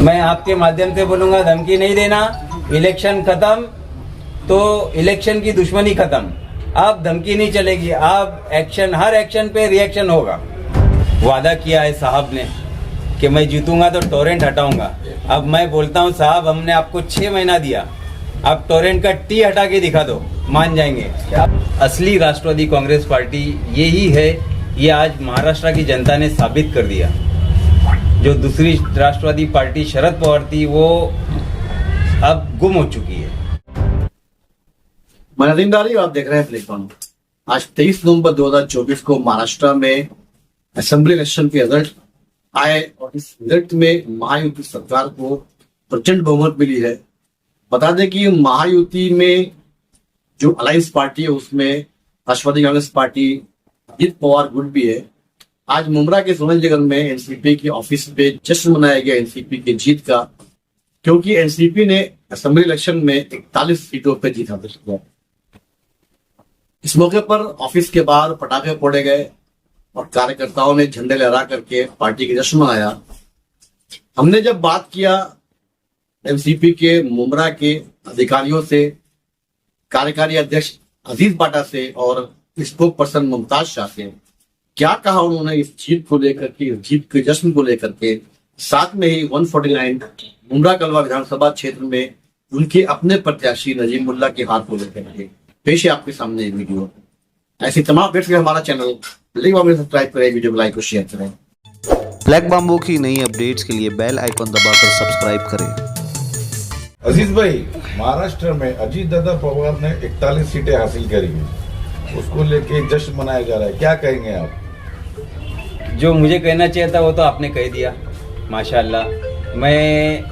मैं आपके माध्यम से बोलूंगा, धमकी नहीं देना। इलेक्शन खत्म तो इलेक्शन की दुश्मनी खत्म। अब धमकी नहीं चलेगी, अब एक्शन, हर एक्शन पे रिएक्शन होगा। वादा किया है साहब ने कि मैं जीतूंगा तो टोरेंट हटाऊंगा। अब मैं बोलता हूं साहब, हमने आपको 6 महीना दिया, अब टोरेंट का टी हटा के दिखा दो, मान जाएंगे। असली राष्ट्रवादी कांग्रेस पार्टी यही है, ये आज महाराष्ट्र की जनता ने साबित कर दिया। जो दूसरी राष्ट्रवादी पार्टी शरद पवार थी, वो अब गुम हो चुकी है। मैं नदीमदारी, आप देख रहे हैं प्लेटफॉर्म। आज 23 नवंबर 2024 को महाराष्ट्र में असेंबली इलेक्शन के रिजल्ट आए और इस रिजल्ट में महायुति सरकार को प्रचंड बहुमत मिली है। बता दें कि महायुति में जो अलायंस पार्टी है उसमें राष्ट्रवादी कांग्रेस पार्टी, अजित पवार गुट भी है। आज मुमरा के सोनलनगर में एनसीपी के ऑफिस पे जश्न मनाया गया एनसीपी की जीत का, क्योंकि एनसीपी ने असेंबली इलेक्शन में 41 सीटों पर जीत हासिल किया। इस मौके पर ऑफिस के बाहर पटाखे फोड़े गए और कार्यकर्ताओं ने झंडे लहरा करके पार्टी की जश्न मनाया। हमने जब बात किया एनसीपी के मुमरा के अधिकारियों से, कार्यकारी अध्यक्ष अजीज बाटा से और स्पोक पर्सन मुमताज शाह से, क्या कहा उन्होंने इस जीत को लेकर के, इस जीत के जश्न को लेकर के। साथ में ही 149 मुमरा कलवा विधानसभा क्षेत्र में उनके अपने प्रत्याशी नजीमुल्ला के हाथ को लेकर के पेश है आपके सामने एक वीडियो। ऐसी तमाम अपडेट्स के हमारा चैनल ब्लैक बाम्बू सब्सक्राइब करें, वीडियो को लाइक और शेयर करें। ब्लैक बाम्बू की नई अपडेट्स के लिए बेल आइकन दबाकर सब्सक्राइब करें। अजीज भाई, महाराष्ट्र में अजीत दादा पवार ने 41 सीटें हासिल करी हैं, उसको लेके जश्न मनाया जा रहा है, क्या कहेंगे आप? जो मुझे कहना चाहिए था वो तो आपने कह दिया, माशाल्लाह। मैं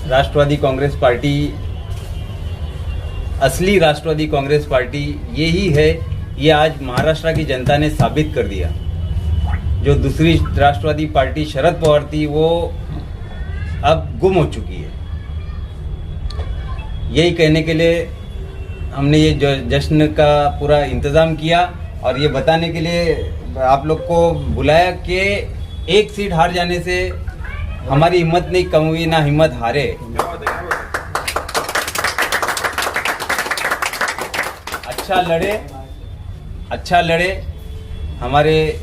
राष्ट्रवादी कांग्रेस पार्टी, असली राष्ट्रवादी कांग्रेस पार्टी यही है, ये आज महाराष्ट्र की जनता ने साबित कर दिया। जो दूसरी राष्ट्रवादी पार्टी शरद पवार थी, वो अब गुम हो चुकी है। यही कहने के लिए हमने ये जश्न का पूरा इंतज़ाम किया और ये बताने के लिए आप लोग को बुलाया कि एक सीट हार जाने से हमारी हिम्मत नहीं कम हुई, ना हिम्मत हारे। अच्छा लड़े हमारे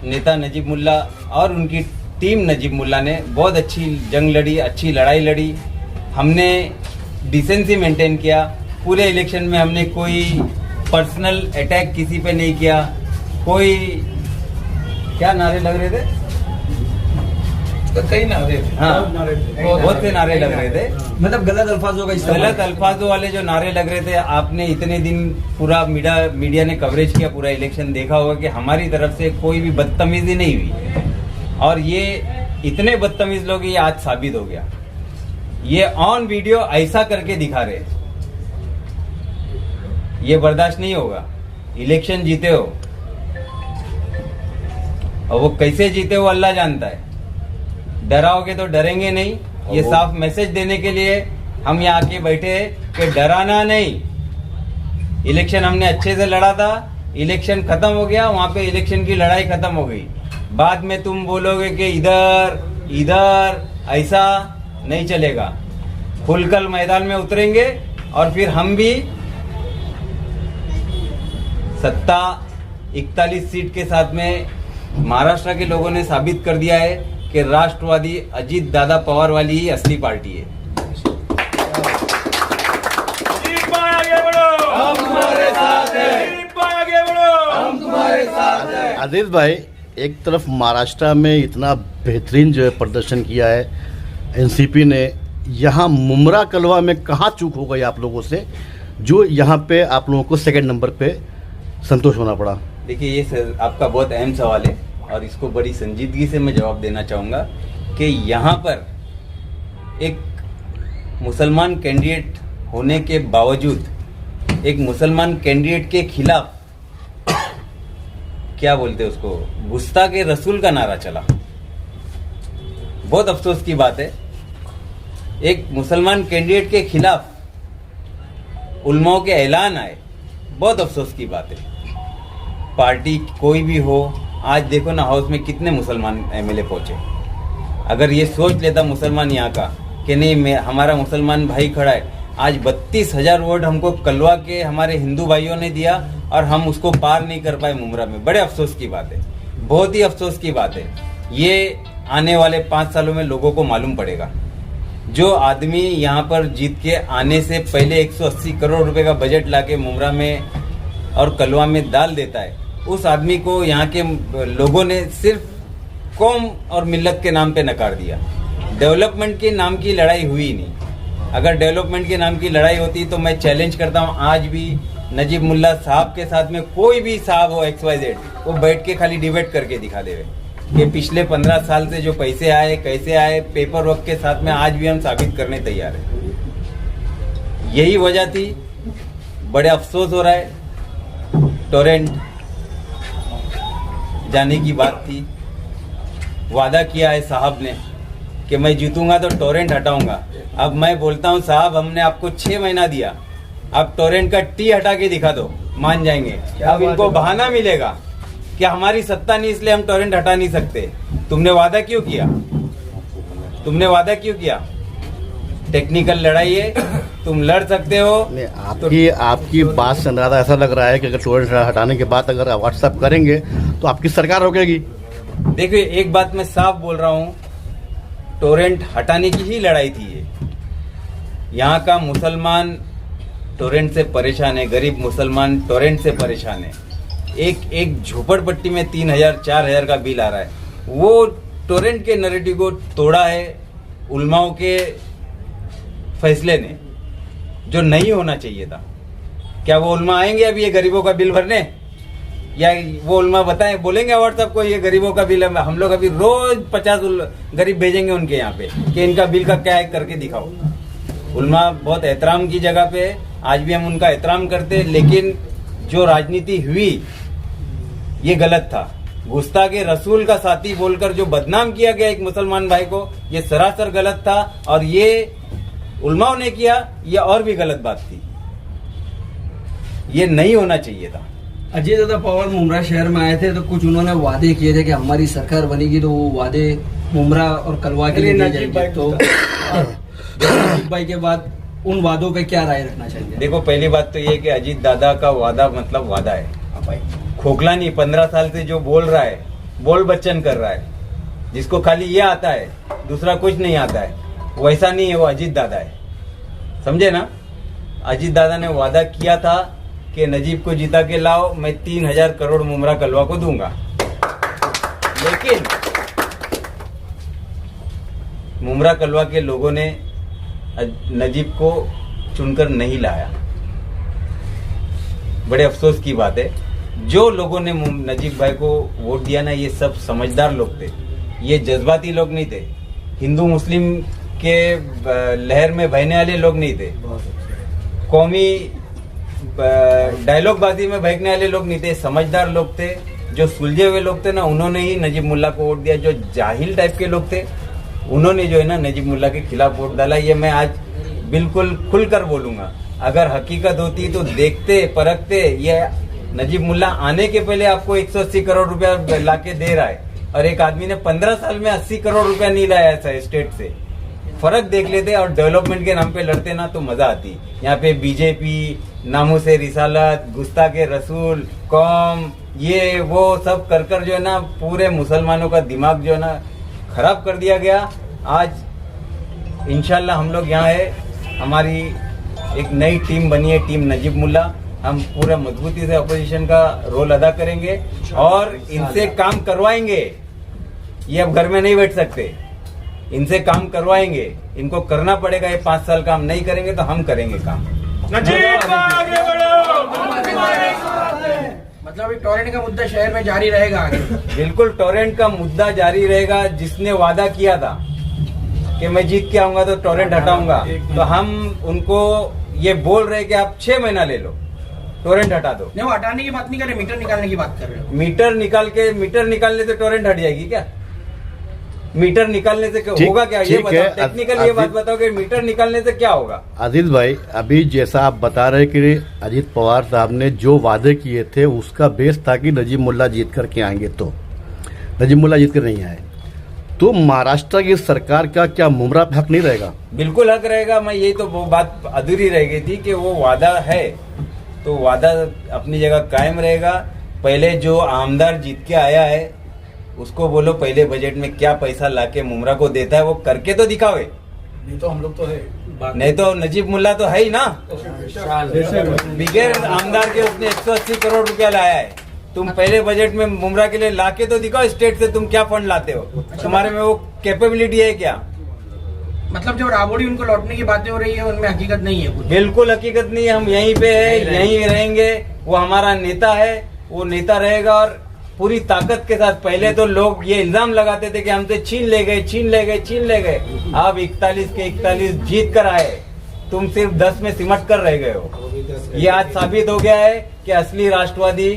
नेता नजीब मुल्ला और उनकी टीम नजीब मुल्ला ने बहुत अच्छी जंग लड़ी, अच्छी लड़ाई लड़ी। हमने डिसेंसी मेंटेन किया। पूरे इलेक्शन में हमने कोई पर्सनल अटैक किसी पे नहीं किया। कोई क्या नारे लग रहे थे, कई नारे थे। हाँ, बहुत से नारे लग रहे थे, मतलब गलत अल्फाजों का इस्तेमाल, गलत अल्फाजों वाले जो नारे लग रहे थे। आपने इतने दिन पूरा मीडिया ने कवरेज किया, पूरा इलेक्शन देखा होगा कि हमारी तरफ से कोई भी बदतमीजी नहीं हुई। और ये इतने बदतमीज लोग, ये आज साबित हो गया। ये ऑन वीडियो ऐसा करके दिखा रहे, ये बर्दाश्त नहीं होगा। इलेक्शन जीते हो और वो कैसे जीते हो अल्लाह जानता है। डराओगे तो डरेंगे नहीं। ये साफ मैसेज देने के लिए हम यहाँ आके बैठे हैं कि डराना नहीं। इलेक्शन हमने अच्छे से लड़ा था, इलेक्शन खत्म हो गया, वहां पे इलेक्शन की लड़ाई खत्म हो गई। बाद में तुम बोलोगे कि इधर ऐसा नहीं चलेगा। खुलकर मैदान में उतरेंगे और फिर हम भी 41 सीट के साथ में महाराष्ट्र के लोगों ने साबित कर दिया है कि राष्ट्रवादी अजीत दादा पवार वाली ही असली पार्टी है। अजीज भाई, एक तरफ महाराष्ट्र में इतना बेहतरीन जो है प्रदर्शन किया है एनसीपी ने, यहाँ मुमरा कलवा में कहाँ चूक हो गई आप लोगों से जो यहाँ पे आप लोगों को सेकंड नंबर पे संतोष होना पड़ा? देखिए, ये आपका बहुत अहम सवाल है और इसको बड़ी संजीदगी से मैं जवाब देना चाहूँगा कि यहाँ पर एक मुसलमान कैंडिडेट होने के बावजूद, एक मुसलमान कैंडिडेट के खिलाफ क्या बोलते उसको, गुस्ताखे रसूल का नारा चला। बहुत अफसोस की बात है, एक मुसलमान कैंडिडेट के खिलाफ उलमाओं के ऐलान आए। बहुत अफसोस की बात है। पार्टी कोई भी हो, आज देखो ना हाउस में कितने मुसलमान एमएलए पहुंचे। अगर ये सोच लेता मुसलमान यहाँ का कि नहीं मैं हमारा मुसलमान भाई खड़ा है, आज 32,000 वोट हमको कलवा के हमारे हिंदू भाइयों ने दिया और हम उसको पार नहीं कर पाए मुमरा में। बड़े अफसोस की बात है, बहुत ही अफसोस की बात है। ये आने वाले 5 सालों में लोगों को मालूम पड़ेगा। जो आदमी यहाँ पर जीत के आने से पहले 180 करोड़ रुपए का बजट लाके मुमरा में और कलवा में डाल देता है, उस आदमी को यहाँ के लोगों ने सिर्फ कौम और मिल्लत के नाम पे नकार दिया। डेवलपमेंट के नाम की लड़ाई हुई नहीं। अगर डेवलपमेंट के नाम की लड़ाई होती तो मैं चैलेंज करता हूँ, आज भी नजीब मुल्ला साहब के साथ में कोई भी साहब हो XYZ, वो बैठ के खाली डिबेट करके दिखा देवे कि पिछले 15 साल से जो पैसे आए कैसे आए, पेपर वर्क के साथ में आज भी हम साबित करने तैयार हैं। यही वजह थी। बड़े अफसोस हो रहा है, टोरेंट जाने की बात थी। वादा किया है साहब ने कि मैं जीतूंगा तो टोरेंट हटाऊंगा। अब मैं बोलता हूं साहब, हमने आपको 6 महीना दिया, अब टोरेंट का टी हटा के दिखा दो, मान जाएंगे। अब इनको बहाना मिलेगा कि हमारी सत्ता नहीं इसलिए हम टोरेंट हटा नहीं सकते। तुमने वादा क्यों किया? तुमने वादा क्यों किया? टेक्निकल लड़ाई है, तुम लड़ सकते हो। आपकी बात से अंदाजा ऐसा लग रहा है कि अगर टोरेंट हटाने के बाद अगर व्हाट्सएप करेंगे तो आपकी सरकार रोकेगी। देखिए, एक बात मैं साफ बोल रहा हूं, टोरेंट हटाने की ही लड़ाई थी ये। यहाँ का मुसलमान टोरेंट से परेशान है, गरीब मुसलमान टोरेंट से परेशान है। एक झोपड़पट्टी में 3,000-4,000 का बिल आ रहा है। वो टोरेंट के नैरेटिव को तोड़ा है उलमाओं के फैसले ने, जो नहीं होना चाहिए था। क्या वो उलमा आएंगे अभी ये गरीबों का बिल भरने? या वो उलमा बताएं, बोलेंगे व्हाट्सएप को ये गरीबों का बिल है, हम लोग अभी रोज 50 गरीब भेजेंगे उनके यहाँ पे कि इनका बिल का क्या है करके दिखाओ। उलमा बहुत एहतराम की जगह पे है, आज भी हम उनका एहतराम करते हैं, लेकिन जो राजनीति हुई ये गलत था। गुस्ताखे रसूल का साथी बोलकर जो बदनाम किया गया एक मुसलमान भाई को, ये सरासर गलत था। और ये उलमाओं ने किया, ये और भी गलत बात थी, ये नहीं होना चाहिए था। अजय दादा पवार मुमरा शहर में आए थे तो कुछ उन्होंने वादे किए थे कि हमारी सरकार बनेगी तो वो वादे मुमरा और कलवा के लिए दिए जाएंगे। तो नजीब भाई के बाद उन वादों पे क्या राय रखना चाहिए? देखो, पहली बात तो ये कि अजीत दादा का वादा मतलब वादा है, खोखला नहीं। 15 साल से जो बोल रहा है, बोल बच्चन कर रहा है, जिसको खाली ये आता है, दूसरा कुछ नहीं आता है, वैसा नहीं है, वो अजीत दादा है। समझे ना? अजीत दादा ने वादा किया था कि नजीब को जिता के लाओ, मैं 3,000 करोड़ मुमरा कलवा को दूंगा। लेकिन मुमरा कलवा के लोगों ने नजीब को चुनकर नहीं लाया। बड़े अफसोस की बात है। जो लोगों ने नजीब भाई को वोट दिया ना, ये सब समझदार लोग थे, ये जज्बाती लोग नहीं थे, हिंदू मुस्लिम के लहर में बहने वाले लोग नहीं थे, कौमी डायलॉगबाजी में बहकने वाले लोग नहीं थे, समझदार लोग थे। जो सुलझे हुए लोग थे ना, उन्होंने ही नजीब मुल्ला को वोट दिया। जो जाहिल टाइप के लोग थे, उन्होंने जो है ना नजीब मुल्ला के खिलाफ वोट डाला। ये मैं आज बिल्कुल खुलकर बोलूंगा। अगर हकीकत होती तो देखते परखते। ये नजीब मुल्ला आने के पहले आपको 180 करोड़ रुपया लाके दे रहा है, और एक आदमी ने 15 साल में 80 करोड़ रुपया नहीं लाया ऐसा स्टेट से। फर्क देख लेते और डेवलपमेंट के नाम पे लड़ते ना तो मजा आती। यहाँ पे बीजेपी, नामूसे रिसालत, गुस्ताखे रसूल, कौम, ये वो सब कर जो है ना पूरे मुसलमानों का दिमाग जो है ना खराब कर दिया गया। आज इंशाल्लाह हम लोग यहाँ है, हमारी एक नई टीम बनी है, टीम नजीब मुल्ला। हम पूरा मजबूती से अपोजिशन का रोल अदा करेंगे और इनसे काम करवाएंगे। ये अब घर में नहीं बैठ सकते, इनसे काम करवाएंगे। इनको करना पड़ेगा। ये 5 साल काम नहीं करेंगे तो हम करेंगे काम। मतलब टोरेंट का मुद्दा शहर में जारी रहेगा आगे? बिल्कुल, टोरेंट का मुद्दा जारी रहेगा। जिसने वादा किया था कि मैं जीत के आऊंगा तो टोरेंट हटाऊंगा, तो हम उनको ये बोल रहे कि आप 6 महीना ले लो, टोरेंट हटा दो। नहीं, वो हटाने की बात नहीं कर रहे, मीटर निकालने की बात कर रहे हो। मीटर निकालने से टोरेंट हट जाएगी क्या? मीटर निकालने से होगा क्या? ये बताओ, टेक्निकल ये बात बताओ कि मीटर निकालने से क्या होगा? अजीत भाई, अभी जैसा आप बता रहे कि अजीत पवार साहब ने जो वादे किए थे उसका बेस था कि नजीब मुल्ला जीत करके आएंगे, तो नजीब मुल्ला जीत कर नहीं आए। तो महाराष्ट्र की सरकार का क्या मुमरा पे हक नहीं रहेगा? बिल्कुल हक रहेगा। मैं यही तो वो बात अधूरी रह गई थी कि वो वादा है तो वादा अपनी जगह कायम रहेगा। पहले जो आमदार जीत के आया है उसको बोलो पहले बजट में क्या पैसा लाके मुमरा को देता है वो करके तो दिखावे। नहीं तो हम लोग तो है, नहीं तो नजीब मुल्ला तो है ही ना, बिगैर आमदार के उसने 180 करोड़ रुपया लाया है। तुम पहले बजट में मुमरा के लिए लाके तो दिखाओ स्टेट से तुम क्या फंड लाते हो, तुम्हारे में वो कैपेबिलिटी है क्या? मतलब जो राबड़ी उनको लौटने की बातें हो रही है उनमें हकीकत नहीं है कुछ। बिल्कुल हकीकत नहीं है। हम यहीं पे है, यहीं रहेंगे। वो हमारा नेता है, वो नेता रहेगा और पूरी ताकत के साथ। पहले तो लोग ये इल्जाम लगाते थे कि हमसे छीन ले गए, छीन ले गए, छीन ले गए। आप 41 के 41 जीत कर आए, तुम सिर्फ 10 में सिमट कर रह गए हो। ये आज साबित हो गया है कि असली राष्ट्रवादी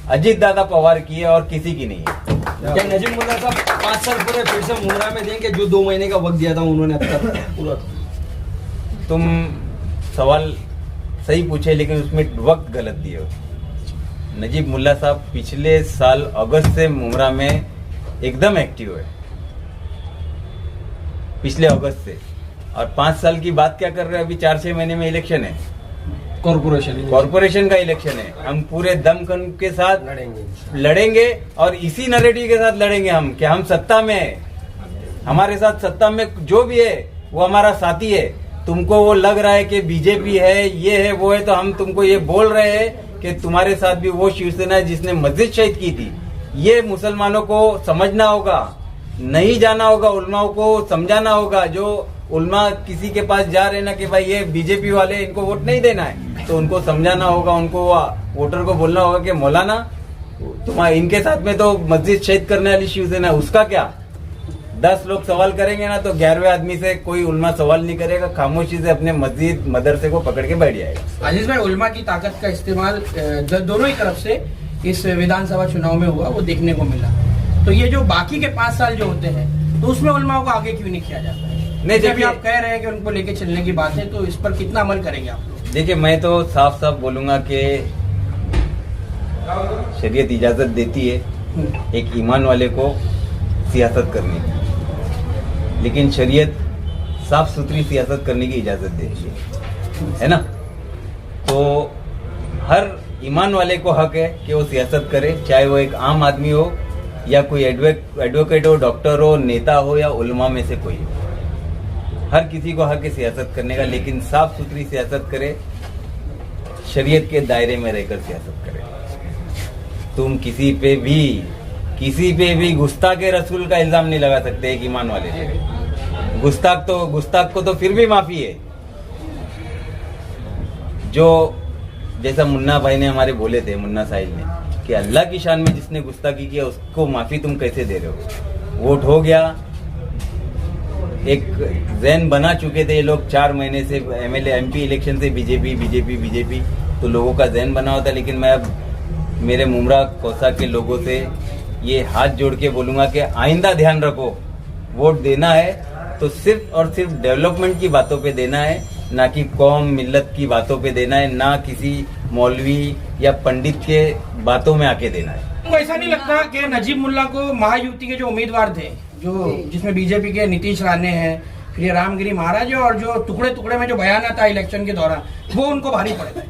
अजीत दादा पवार की है और किसी की नहीं है। क्या नजीब मुल्ला साहब 5 साल पूरे फिर से मुमरा में देंगे जो 2 महीने का वक्त दिया था उन्होंने अब तक पूरा? तुम सवाल सही पूछे लेकिन उसमें वक्त गलत दिए हो। नजीब मुल्ला साहब पिछले साल अगस्त से मुमरा में एकदम एक्टिव है, पिछले अगस्त से। और 5 साल की बात क्या कर रहे हैं? अभी 4-6 महीने में इलेक्शन है, कॉर्पोरेशन का इलेक्शन है। हम पूरे दमखम के साथ लड़ेंगे और इसी नैरेटिव के साथ लड़ेंगे हम कि हम सत्ता में है, हमारे साथ सत्ता में जो भी है वो हमारा साथी है। तुमको वो लग रहा है कि बीजेपी है, ये है, वो है, तो हम तुमको ये बोल रहे हैं कि तुम्हारे साथ भी वो शिवसेना है जिसने मस्जिद शहीद की थी। ये मुसलमानों को समझना होगा, नहीं जाना होगा, उलमाओं को समझाना होगा। जो उलमा किसी के पास जा रहे ना कि भाई ये बीजेपी वाले इनको वोट नहीं देना है, तो उनको समझाना होगा, उनको वोटर को बोलना होगा कि मौलाना तुम्हारे इनके साथ में तो मस्जिद शहीद करने वाली शिवसेना, उसका क्या? 10 लोग सवाल करेंगे ना तो 11वें आदमी से कोई उलमा सवाल नहीं करेगा, खामोशी से अपने मस्जिद मदरसे को पकड़ के बैठ जाएगा। आजीज भाई, उलमा की ताकत का इस्तेमाल दोनों ही तरफ से इस विधानसभा चुनाव में हुआ, वो देखने को मिला। तो ये जो बाकी के 5 साल जो होते हैं तो उसमें उलमाओं को आगे क्यों नहीं किया जाता है? नहीं, जब आप कह रहे हैं कि उनको लेके चलने की बात है तो इस पर कितना अमल करेंगे आप लोग? देखिए, मैं तो साफ साफ बोलूंगा कि शरीयत इजाजत देती है एक ईमान वाले को सियासत करने की, लेकिन शरीयत साफ सुथरी सियासत करने की इजाजत देती है ना। तो हर ईमान वाले को हक है कि वो सियासत करे, चाहे वो एक आम आदमी हो या कोई एडवोकेट हो, डॉक्टर हो, नेता हो या उलमा में से कोई हो। हर किसी को हक है सियासत करने का, लेकिन साफ सुथरी सियासत करे, शरीयत के दायरे में रहकर सियासत करे। तुम किसी पे भी गुस्ताख रसूल का इल्जाम नहीं लगा सकते एक ईमान वाले पे। गुस्ताख को तो फिर भी माफी है। जो जैसा मुन्ना भाई ने हमारे बोले थे, मुन्ना साहिल ने, कि अल्लाह की शान में जिसने गुस्ताखी किया उसको माफी तुम कैसे दे रहे हो? वोट हो गया, एक जहन बना चुके थे ये लोग 4 महीने से एमएलए एमपी इलेक्शन से बीजेपी, तो लोगों का जहन बना होता। लेकिन मैं अब मेरे मुमरा कोसा के लोगों से ये हाथ जोड़ के बोलूंगा कि आइंदा ध्यान रखो, वोट देना है तो सिर्फ और सिर्फ डेवलपमेंट की बातों पे देना है, ना कि कौम मिल्लत की बातों पे देना है, ना किसी मौलवी या पंडित के बातों में आके देना है। आपको ऐसा नहीं लगता कि नजीब मुल्ला को महायुति के जो उम्मीदवार थे, जो जिसमें बीजेपी के नीतीश राणे हैं, फिर ये रामगिरी महाराज और जो टुकड़े टुकड़े में जो बयान था इलेक्शन के दौरान, वो उनको भारी पड़े थे?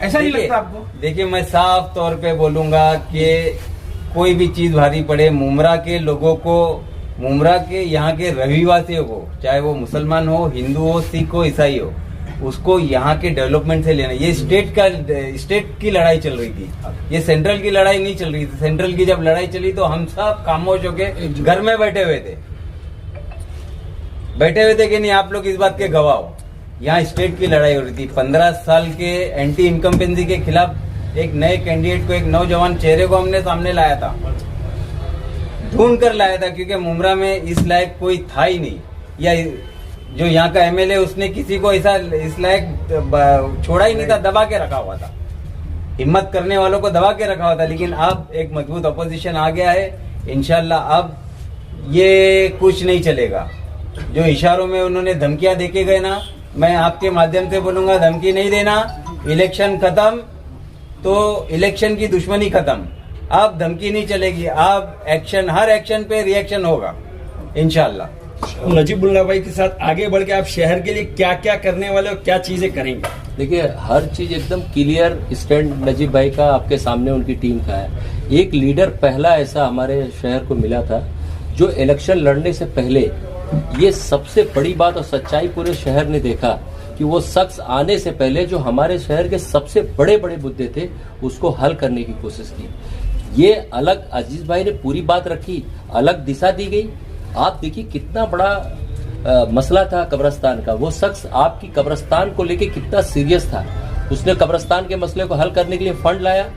ऐसा नहीं लगता आपको? देखिए, मैं साफ तौर पे बोलूंगा कि कोई भी चीज भारी पड़े, मुमरा के लोगों को, मुमरा के यहाँ के रहिवासियों को, चाहे वो मुसलमान हो, हिंदू हो, सिख हो, ईसाई हो, उसको यहाँ के डेवलपमेंट से लेना। ये स्टेट की लड़ाई चल रही थी, ये सेंट्रल की लड़ाई नहीं चल रही थी। सेंट्रल की जब लड़ाई चली तो हम सब खामोश होके घर में बैठे हुए थे कि नहीं, आप लोग इस बात के गवाह हो। यहाँ स्टेट की लड़ाई हो रही थी। 15 साल के एंटी इनकम्पेंसी के खिलाफ एक नए कैंडिडेट को, एक नौजवान चेहरे को हमने सामने लाया था, ढूंढ कर लाया था, क्योंकि मुमरा में इस लायक कोई था ही नहीं। या जो यहाँ का एमएलए, उसने किसी को ऐसा इस लायक छोड़ा ही नहीं था, दबा के रखा हुआ था, हिम्मत करने वालों को दबा के रखा हुआ था। लेकिन अब एक मजबूत अपोजिशन आ गया है, इंशाल्लाह अब ये कुछ नहीं चलेगा। जो इशारों में उन्होंने धमकियां देके गए ना, मैं आपके माध्यम से बोलूंगा, धमकी नहीं देना। इलेक्शन खत्म तो इलेक्शन की दुश्मनी खत्म। अब धमकी नहीं चलेगी, अब एक्शन, हर एक्शन पे रिएक्शन होगा। इंशाल्लाह। नजीबुल्लाह भाई के साथ आगे बढ़ के आप शहर के लिए क्या क्या करने वाले और क्या चीजें करेंगे? देखिए, हर चीज एकदम क्लियर स्टैंड नजीब भाई का आपके सामने उनकी टीम का है। एक लीडर पहला ऐसा हमारे शहर को मिला था जो इलेक्शन लड़ने से पहले, ये सबसे बड़ी बात और सच्चाई पूरे शहर ने देखा कि वो शख्स आने से पहले जो हमारे शहर के सबसे बड़े बड़े मुद्दे थे उसको हल करने की कोशिश की। ये अलग अजीज भाई ने पूरी बात रखी, अलग दिशा दी गई। आप देखिए कितना बड़ा मसला था कब्रिस्तान का, वो शख्स आपकी कब्रिस्तान को लेके कितना सीरियस था। उसने कब्रिस्तान के मसले को हल करने के लिए फंड लाया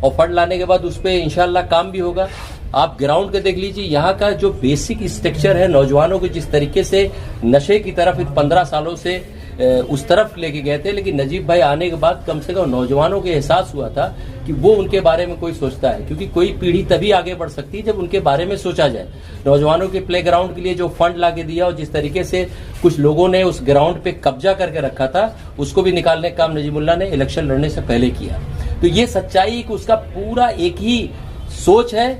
और फंड लाने के बाद उस पर इंशाल्लाह काम भी होगा। आप ग्राउंड के देख लीजिए, यहाँ का जो बेसिक स्ट्रक्चर है, नौजवानों को जिस तरीके से नशे की तरफ 15 सालों से उस तरफ लेके गए थे, लेकिन नजीब भाई आने के बाद कम से कम नौजवानों को एहसास हुआ था कि वो उनके बारे में कोई सोचता है, क्योंकि कोई पीढ़ी तभी आगे बढ़ सकती है जब उनके बारे में सोचा जाए। नौजवानों के प्ले ग्राउंड के लिए जो फंड लाके दिया और जिस तरीके से कुछ लोगों ने उस ग्राउंड पे कब्जा करके रखा था, उसको भी निकालने का काम नजीबुल्लाह ने इलेक्शन लड़ने से पहले किया। तो ये सच्चाई कि उसका पूरा एक ही सोच है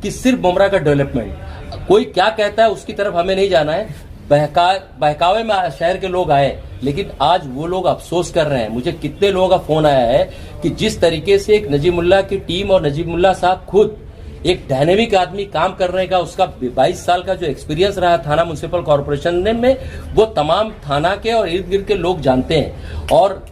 कि सिर्फ बुमराह का डेवलपमेंट। कोई क्या कहता है उसकी तरफ हमें नहीं जाना है। बहकावे में शहर के लोग आए, लेकिन आज वो लोग अफसोस कर रहे हैं। मुझे कितने लोगों का फोन आया है कि जिस तरीके से एक नजीमुल्लाह की टीम और नजीमुल्लाह साहब खुद एक डायनेमिक आदमी काम करने का, उसका 22 साल का जो एक्सपीरियंस रहा थाना म्युनिसिपल कॉर्पोरेशन में, वो तमाम थाना के और इर्द गिर्द के लोग जानते हैं और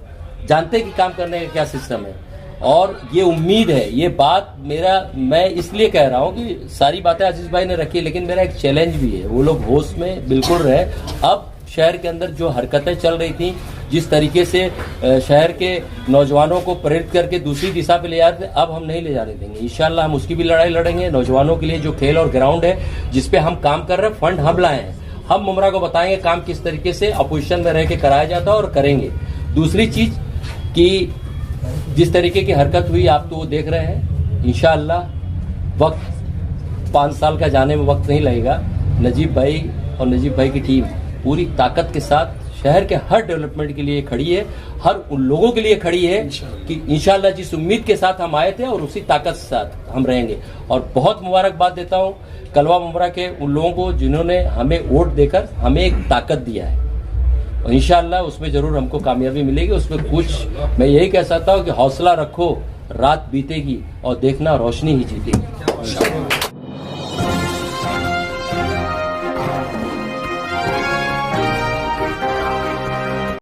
जानते हैं कि काम करने का क्या सिस्टम है। और ये उम्मीद है, ये बात मैं इसलिए कह रहा हूँ कि सारी बातें आशीष भाई ने रखी, लेकिन मेरा एक चैलेंज भी है, वो लोग होश में बिल्कुल रहे। अब शहर के अंदर जो हरकतें चल रही थी, जिस तरीके से शहर के नौजवानों को प्रेरित करके दूसरी दिशा पे ले जा रहे थे, अब हम नहीं ले जाने देंगे। इंशाल्लाह हम उसकी भी लड़ाई लड़ेंगे। नौजवानों के लिए जो खेल और ग्राउंड है जिसपे हम काम कर रहे हैं, फंड हम लाए हैं, हम बुमराह को बताएंगे काम किस तरीके से अपोजिशन में रह के कराया जाता है और करेंगे। दूसरी चीज कि जिस तरीके की हरकत हुई आप तो वो देख रहे हैं, इंशाअल्लाह वक्त 5 साल का जाने में वक्त नहीं लगेगा। नजीब भाई और नजीब भाई की टीम पूरी ताकत के साथ शहर के हर डेवलपमेंट के लिए खड़ी है, हर उन लोगों के लिए खड़ी है कि इंशाअल्लाह जिस उम्मीद के साथ हम आए थे और उसी ताकत के साथ हम रहेंगे। और बहुत मुबारकबाद देता हूँ कलवा बुमराह के उन लोगों को जिन्होंने हमें वोट देकर हमें एक ताकत दिया है, और इंशाअल्लाह उसमें जरूर हमको कामयाबी मिलेगी। उसमें कुछ मैं यही कह सकता हूँ कि हौसला रखो, रात बीतेगी और देखना रोशनी ही जीतेगी।